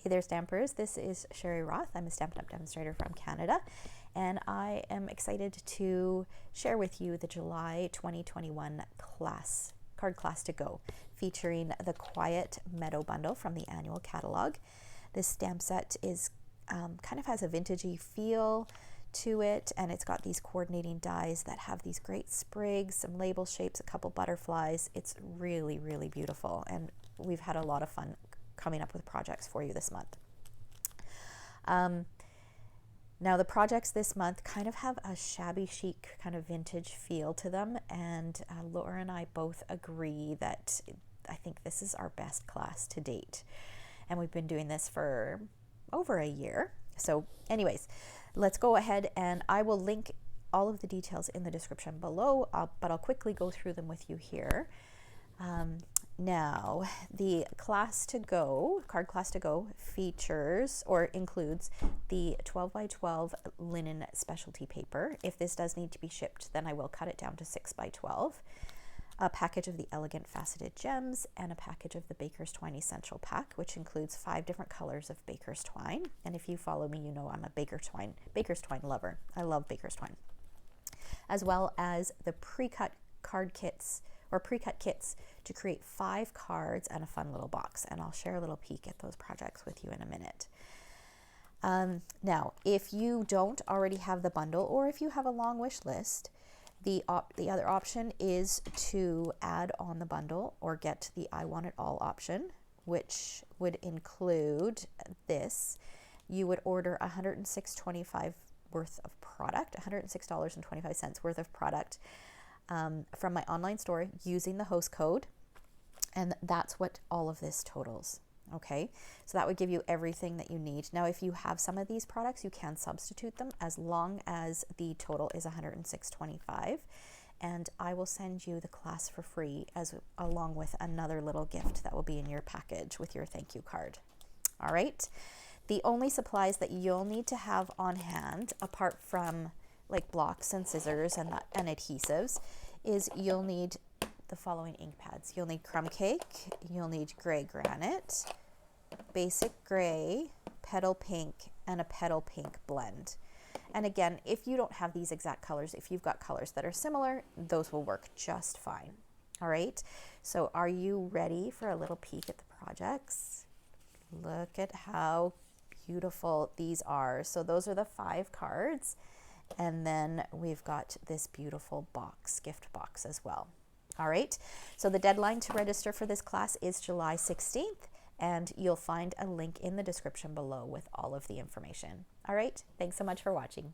Hey there, Stampers. This is Sherry Roth. I'm a Stampin' Up! Demonstrator from Canada, and I am excited to share with you the July 2021 card class to go, featuring the Quiet Meadow bundle from the annual catalog. This stamp set is kind of has a vintagey feel to it, and it's got these coordinating dies that have these great sprigs, some label shapes, a couple butterflies. It's really, really beautiful, and we've had a lot of fun coming up with projects for you this month. Now the projects this month kind of have a shabby chic kind of vintage feel to them, and Laura and I both agree that I think this is our best class to date, and we've been doing this for over a year. So anyways, let's go ahead, and I will link all of the details in the description below, but I'll quickly go through them with you here. Now, the class to go, card class to go, features or includes the 12 by 12 linen specialty paper. If this does need to be shipped, then I will cut it down to 6 by 12. A package of the elegant faceted gems, and a package of the Baker's Twine Essential Pack, which includes 5 different colors of Baker's Twine. And if you follow me, you know I'm a Baker's Twine lover. I love Baker's Twine. As well as the pre-cut card kits, or pre-cut kits to create 5 cards and a fun little box. And I'll share a little peek at those projects with you in a minute. Now, if you don't already have the bundle, or if you have a long wish list, the other option is to add on the bundle or get the I Want It All option, which would include this. You would order $106.25 worth of product, $106.25 worth of product from my online store using the host code, and that's what all of this totals. Okay, so that would give you everything that you need. Now, if you have some of these products, you can substitute them as long as the total is $106.25, and I will send you the class for free along with another little gift that will be in your package with your thank you card. All right, the only supplies that you'll need to have on hand, apart from like blocks and scissors and adhesives, is you'll need the following ink pads. You'll need crumb cake, you'll need gray granite, basic gray, petal pink, and a petal pink blend. And again, if you don't have these exact colors, if you've got colors that are similar, those will work just fine. All right, so are you ready for a little peek at the projects? Look at how beautiful these are. So those are the 5 cards. And then we've got this beautiful box, gift box as well. All right, so the deadline to register for this class is July 16th, and you'll find a link in the description below with all of the information. All right, thanks so much for watching.